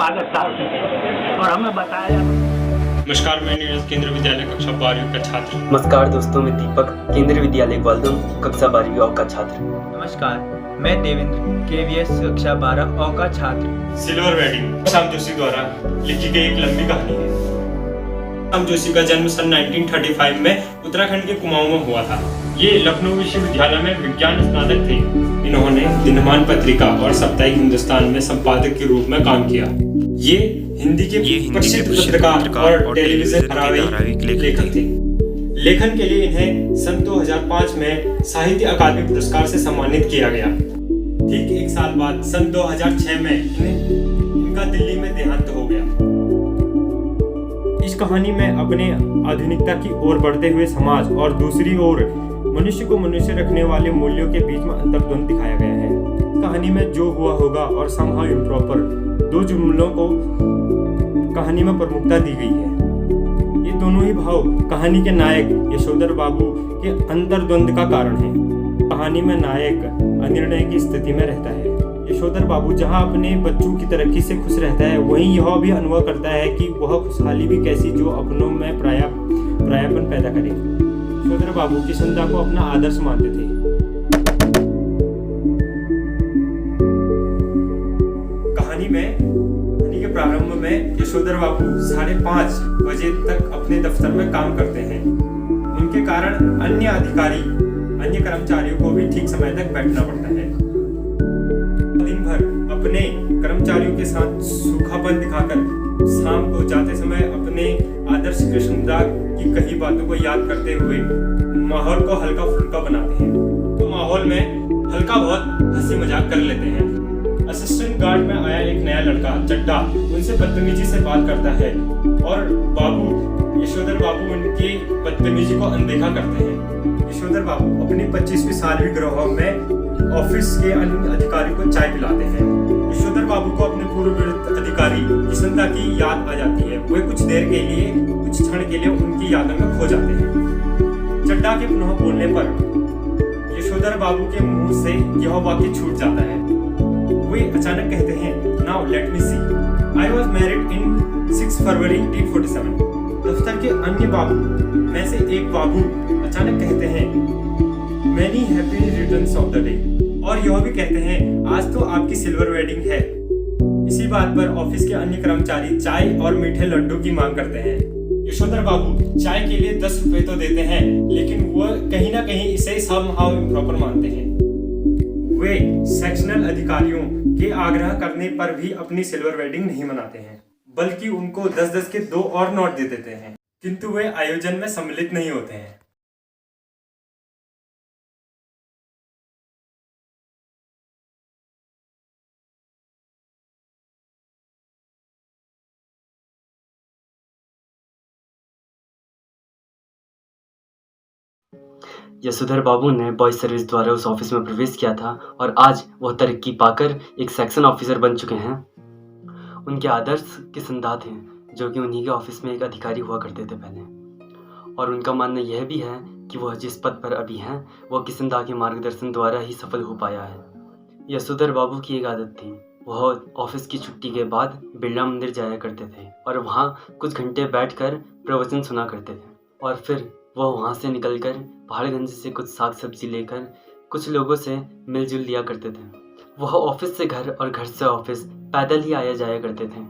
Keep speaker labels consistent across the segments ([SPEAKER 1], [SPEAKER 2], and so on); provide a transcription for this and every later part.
[SPEAKER 1] स्वागत था और हमें बताया।
[SPEAKER 2] नमस्कार, मैं नीरज केंद्र विद्यालय कक्षा 12वीं का छात्र।
[SPEAKER 3] नमस्कार दोस्तों, मैं दीपक केंद्रीय विद्यालय ग्वालदम कक्षा 12वीं का छात्र।
[SPEAKER 4] नमस्कार, मैं देवेंद्र केवीएस कक्षा 12 का छात्र।
[SPEAKER 2] सिल्वर वेडिंग श्याम जोशी द्वारा लिखी गई एक लंबी कहानी है। श्याम जोशी का जन्म सन 1935 में उत्तराखंड के कुमाऊं में हुआ था। ये लखनऊ विश्वविद्यालय में विज्ञान स्नातक थे। इन्होंने दिनमान पत्रिका और साप्ताहिक हिंदुस्तान में संपादक के रूप में काम किया। ये हिंदी के प्रसिद्ध पत्रकार और टेलीविजन धारावाहिक लेखक थे। लेखन के लिए इन्हें सन 2005 में साहित्य अकादमी पुरस्कार से सम्मानित किया गया। ठीक एक साल बाद सन 2006 में इनका दिल्ली में देहांत हो गया। इस कहानी में अपने आधुनिकता की ओर बढ़ते हुए समाज और दूसरी ओर मनुष्य को मनुष्य रखने वाले मूल्यों के बीच में अंतर्द्वंद दिखाया गया है। कहानी में जो हुआ होगा और somehow improper दो जुमलों को कहानी में प्रमुखता दी गई है। ये दोनों ही भाव कहानी के नायक यशोधर बाबू के अंतर्द्वंद का कारण है। कहानी में नायक अनिर्णय की स्थिति में रहता है। यशोधर बाबू जहां अपने बच्चों की तरक्की से खुश रहता है, वहीं यह भी अनुभव करता है कि वह खुशहाली भी कैसी जो अपनों में प्रायपन पैदा करे। यशोधर बाबू किशनदा को अपना आदर्श मानते थे। कहानी के प्रारंभ में यशोधर बाबू 5:30 बजे तक अपने दफ्तर में काम करते हैं। उनके कारण अन्य कर्मचारियों को भी ठीक समय तक बैठना पड़ता है। दिन भर अपने कर्मचारियों के साथ सूखापन दिखाकर शाम को जाते समय अपने आदर्श कृष्णदा की कही बातों को याद करते हुए माहौल को हल्का फुल्का बनाते हैं। तो माहौल में हल्का बहुत हंसी मजाक कर लेते हैं। असिस्टेंट गार्ड में आया एक नया लड़का चड्डा उनसे बदतमीजी से बात करता है और यशोधर बाबू उनकी बदतमीजी को अनदेखा करते हैं। यशोधर बाबू अपनी 25वीं सालगिरह में ऑफिस के अन्य अधिकारियों को चाय पिलाते हैं। यशोधर बाबू को अपने पूर्व अधिकारी किशनदा की याद आ जाती है। वे कुछ क्षण के लिए उनकी यादों में खो जाते हैं। चड्डा के पुनः बोलने पर यशोधर बाबू के मुंह से यह वाक्य छूट जाता है। वे अचानक कहते हैं, now let me see, I was married in 6 February 1847। दफ्तर के अन्य बाबू में से एक बाबू अचानक कहते हैं, many happy returns of the day, और यह भी कहते हैं, आज तो आपकी सिल्वर वेडिंग है। इसी बात पर ऑफिस के अन्य कर्मचारी चाय और मीठे लड्डू की मांग करते हैं। यशोधर बाबू चाय के लिए 10 रुपए तो देते हैं, लेकिन वह कहीं ना कहीं इसे somehow improper मानते हैं। वे सेक्शनल अधिकारियों के आग्रह करने पर भी अपनी सिल्वर वेडिंग नहीं मनाते हैं, बल्कि उनको 10-10 के 2 और नोट दे देते हैं, किंतु वे आयोजन में सम्मिलित नहीं होते हैं।
[SPEAKER 3] यशोधर बाबू ने बॉयज सर्विस द्वारा उस ऑफिस में प्रवेश किया था और आज वह तरक्की पाकर एक सेक्शन ऑफिसर बन चुके हैं। उनके आदर्श किशनदा थे, जो कि उन्हीं के ऑफिस में एक अधिकारी हुआ करते थे पहले, और उनका मानना यह भी है कि वह जिस पद पर अभी हैं वह किशनदा के मार्गदर्शन द्वारा ही सफल हो पाया है। यशोधर बाबू की एक आदत थी, वह ऑफिस की छुट्टी के बाद बिरला मंदिर जाया करते थे और वहाँ कुछ घंटे बैठकर प्रवचन सुना करते थे, और फिर वह वहाँ से निकलकर पहाड़गंज से कुछ साग सब्जी लेकर कुछ लोगों से मिलजुल लिया करते थे। वह ऑफिस से घर और घर से ऑफिस पैदल ही आया जाया करते थे।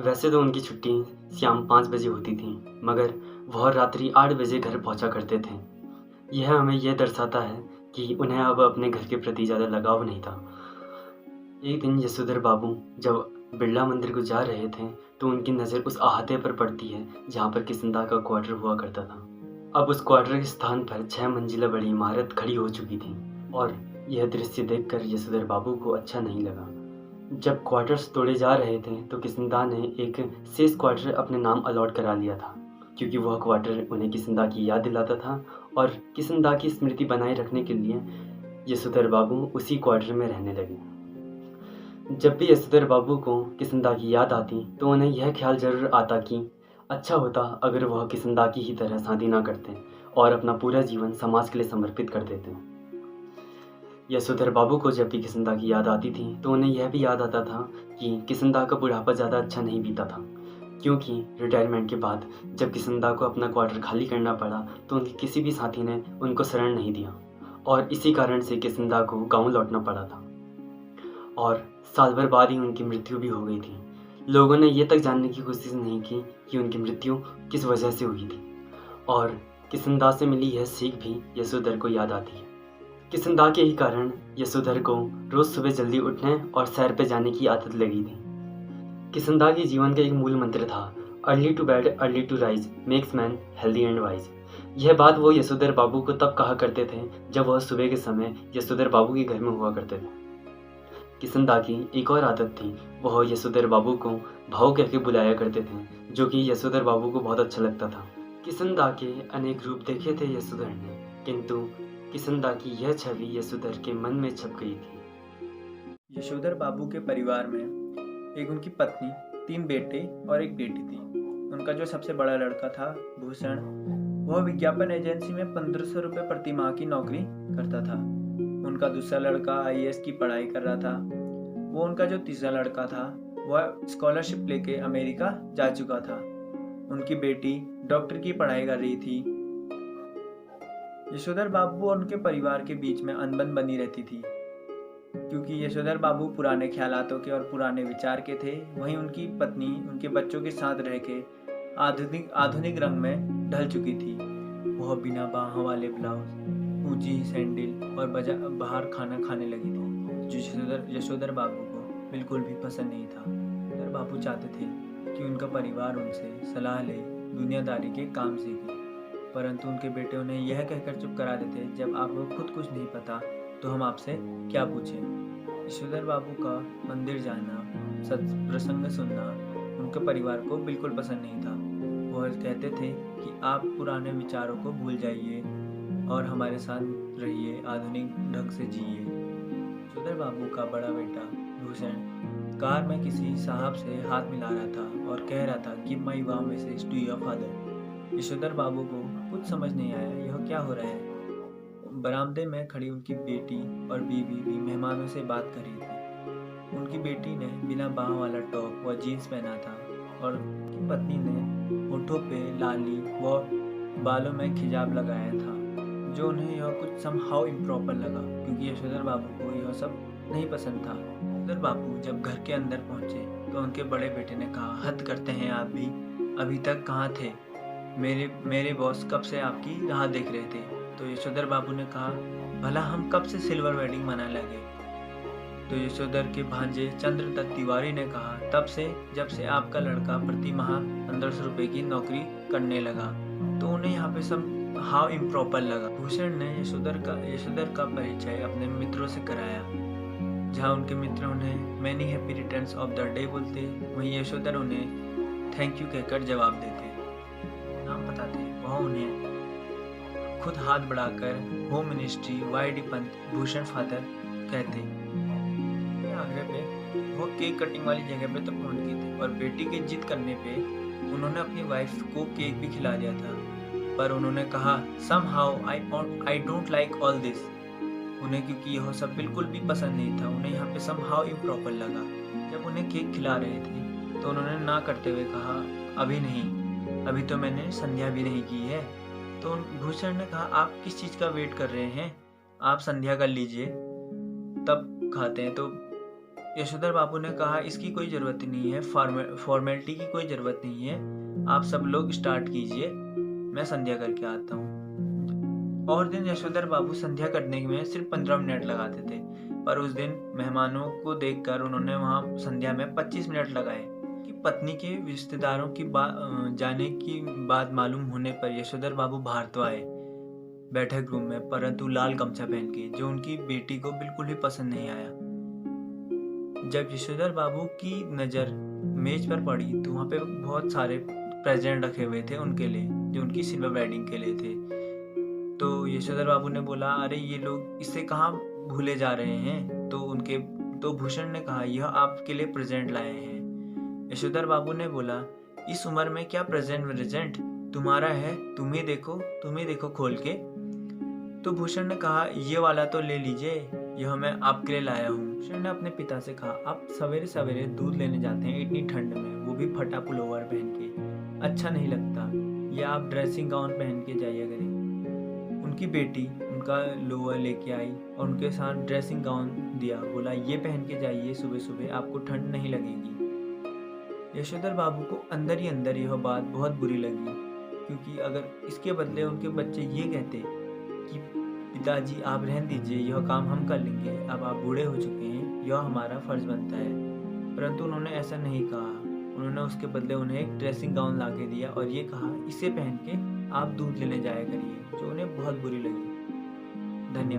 [SPEAKER 3] वैसे तो उनकी छुट्टी शाम 5 बजे होती थी, मगर वह रात्रि 8 बजे घर पहुँचा करते थे। यह हमें यह दर्शाता है कि उन्हें अब अपने घर के प्रति ज़्यादा लगाव नहीं था। एक दिन यशोधर बाबू जब बिरला मंदिर को जा रहे थे तो उनकी नज़र उस अहाते पर पड़ती है जहाँ पर किशनदा का क्वार्टर हुआ करता था। अब उस क्वार्टर के स्थान पर 6 मंजिला बड़ी इमारत खड़ी हो चुकी थी, और यह दृश्य देखकर यशोधर बाबू को अच्छा नहीं लगा। जब क्वार्टर्स तोड़े जा रहे थे तो किशनदा ने एक शेष क्वार्टर अपने नाम अलॉट करा लिया था, क्योंकि वह क्वार्टर उन्हें किशनदा की याद दिलाता था, और किशनदा की स्मृति बनाए रखने के लिए यशोधर बाबू उसी क्वार्टर में रहने लगे। जब भी यशोधर बाबू को किशनदा की याद आती तो उन्हें यह ख्याल जरूर आता कि अच्छा होता अगर वह किशनदा की ही तरह शादी ना करते और अपना पूरा जीवन समाज के लिए समर्पित कर देते। यशोधर बाबू को जब भी किशनदा की याद आती थी तो उन्हें यह भी याद आता था कि किशनदा का बुढ़ापा ज़्यादा अच्छा नहीं बीता था, क्योंकि रिटायरमेंट के बाद जब किशनदा को अपना क्वार्टर खाली करना पड़ा तो उनके किसी भी साथी ने उनको शरण नहीं दिया और इसी कारण से किशनदा को गाँव लौटना पड़ा था और साल भर बाद ही उनकी मृत्यु भी हो गई थी। लोगों ने ये तक जानने की कोशिश नहीं की कि उनकी मृत्यु किस वजह से हुई थी और किशनदा से मिली यह सीख भी यशोधर को याद आती है। किशनदा के ही कारण यशोधर को रोज़ सुबह जल्दी उठने और सैर पे जाने की आदत लगी थी। किशनदा के जीवन का एक मूल मंत्र था, early to bed early to rise makes man healthy and wise. यह बात वो यशोधर बाबू को तब कहा करते थे जब वह सुबह के समय यशोधर बाबू के घर में हुआ करते थे। किशनदा की एक और आदत थी, वह यशोधर बाबू को भाऊ कह के बुलाया करते थे, जो कि यशोधर बाबू को बहुत अच्छा लगता था। किशनदा के अनेक रूप देखे थे यशोधर ने, किंतु किशनदा की यह छवि यशोधर के मन में छप गई थी।
[SPEAKER 4] यशोधर बाबू के परिवार में एक उनकी पत्नी, 3 बेटे और एक बेटी थी। उनका जो सबसे बड़ा लड़का था भूषण, वह विज्ञापन एजेंसी में 1500 रुपये प्रति माह की नौकरी करता था। उनका दूसरा लड़का IAS की पढ़ाई कर रहा था। वो उनका जो तीसरा लड़का था वह स्कॉलरशिप लेके अमेरिका जा चुका था। उनकी बेटी डॉक्टर की पढ़ाई कर रही थी। यशोधर बाबू और उनके परिवार के बीच में अनबन बनी रहती थी, क्योंकि यशोधर बाबू पुराने ख्यालातों के और पुराने विचार के थे। वहीं उनकी पत्नी उनके बच्चों के साथ रह के आधुनिक रंग में ढल चुकी थी। वह बिना बाहों वाले ब्लाउज, ऊंची सैंडल और बाहर खाना खाने लगी थी, जो यशोधर बाबू को बिल्कुल भी पसंद नहीं था। यशोधर बाबू चाहते थे कि उनका परिवार उनसे सलाह ले, दुनियादारी के काम सीखे, परंतु उनके बेटे उन्हें यह कहकर चुप करा देते, जब आपको खुद कुछ नहीं पता तो हम आपसे क्या पूछें। यशोधर बाबू का मंदिर जाना, सत्प्रसंग सुनना उनके परिवार को बिल्कुल पसंद नहीं था। वह कहते थे कि आप पुराने विचारों को भूल जाइए और हमारे साथ रहिए, आधुनिक ढंग से जिए। यशोधर बाबू का बड़ा बेटा भूषण कार में किसी साहब से हाथ मिला रहा था और कह रहा था कि my warm message to your father. Yashodhar babu को कुछ समझ नहीं आया यह क्या हो रहा है। बरामदे में खड़ी उनकी बेटी और बीवी भी मेहमानों से बात कर रही थी। उनकी बेटी ने बिना बाहों वाला टॉप व जीन्स पहना था और उनकी पत्नी ने होठों पे लाली व बालों में खिजाब लगाया था, जो उन्हें यह कुछ समहाउ इम्प्रॉपर लगा, क्योंकि यशोधर बाबू को यह सब नहीं पसंद था। यशोधर बाबू जब घर के अंदर पहुंचे तो उनके बड़े बेटे ने कहा, हद करते हैं आप भी, अभी तक कहाँ थे? मेरे बॉस कब से आपकी राह देख रहे थे। तो यशोधर बाबू ने कहा, भला हम कब से सिल्वर वेडिंग मनाने लगे? तो यशोधर के भांजे चंद्रदत्त तिवारी ने कहा, तब से जब से आपका लड़का प्रति माह 1500 रुपये की नौकरी करने लगा, तो उन्हें यहाँ पे सब हाउ इम्प्रॉपर लगा। भूषण ने यशोधर का परिचय अपने मित्रों से कराया। जहाँ उनके मित्र उन्हें many happy returns of the day बोलते, वहीं यशोधर उन्हें थैंक यू कहकर जवाब देते। नाम बताते, वह उन्हें खुद हाथ बढ़ाकर home ministry YD Pant Bhushan father कहते। आगरे पे वो केक कटिंग वाली जगह पे तो पहुंच गए थे और बेटी के जिद करने पे उन्होंने अपनी वाइफ को केक भी खिला दिया था, पर उन्होंने कहा somehow I don't like all this। उन्हें क्योंकि यह सब बिल्कुल भी पसंद नहीं था, उन्हें यहाँ पे somehow improper लगा। जब उन्हें केक खिला रहे थे तो उन्होंने ना करते हुए कहा, अभी नहीं, अभी तो मैंने संध्या भी नहीं की है। तो भूषण ने कहा, आप किस चीज़ का वेट कर रहे हैं, आप संध्या कर लीजिए तब खाते हैं। तो यशोधर बाबू ने कहा, इसकी कोई ज़रूरत नहीं है, फॉर्मेलिटी की कोई ज़रूरत नहीं है, आप सब लोग स्टार्ट कीजिए, मैं संध्या करके आता हूँ। और दिन यशोधर बाबू संध्या करने में सिर्फ 15 मिनट लगाते थे, पर उस दिन मेहमानों को देखकर उन्होंने वहाँ संध्या में 25 मिनट लगाए। कि पत्नी के रिश्तेदारों की जाने की बात मालूम होने पर यशोधर बाबू बाहर तो आए बैठक रूम में, परंतु लाल गमछा पहन के, जो उनकी बेटी को बिल्कुल भी पसंद नहीं आया। जब यशोधर बाबू की नज़र मेज पर पड़ी तो वहाँ पे बहुत सारे प्रेजेंट रखे हुए थे उनके लिए, जो उनकी सिल्वर वेडिंग के लिए थे। तो यशोधर बाबू ने बोला, अरे ये लोग इससे कहाँ भूले जा रहे हैं। तो भूषण ने कहा, यह आपके लिए प्रेजेंट लाए हैं। यशोधर बाबू ने बोला, इस उम्र में क्या प्रेजेंट तुम्हारा है, तुम ही देखो खोल के। तो भूषण ने कहा, ये वाला तो ले लीजिए, यह मैं आपके लिए लाया हूँ। कृष्ण ने अपने पिता से कहा, आप सवेरे सवेरे दूध लेने जाते हैं इतनी ठंड में, वो भी फटा पुलोवर पहन के, अच्छा नहीं लगता। या आप ड्रेसिंग गाउन पहन के जाइए करें। उनकी बेटी उनका लोअर लेके आई और उनके साथ ड्रेसिंग गाउन दिया, बोला ये पहन के जाइए, सुबह सुबह आपको ठंड नहीं लगेगी। यशोधर बाबू को अंदर ही अंदर यह बात बहुत बुरी लगी, क्योंकि अगर इसके बदले उनके बच्चे ये कहते कि पिताजी आप रहने दीजिए, यह काम हम कर लेंगे, अब आप बूढ़े हो चुके हैं, यह हमारा फर्ज बनता है, परंतु उन्होंने ऐसा नहीं कहा। उन्होंने उसके बदले उन्हें एक ड्रेसिंग गाउन ला के दिया और ये कहा इसे पहन के आप दूध लेने जाया करिए, जो उन्हें बहुत बुरी लगी। धन्यवाद।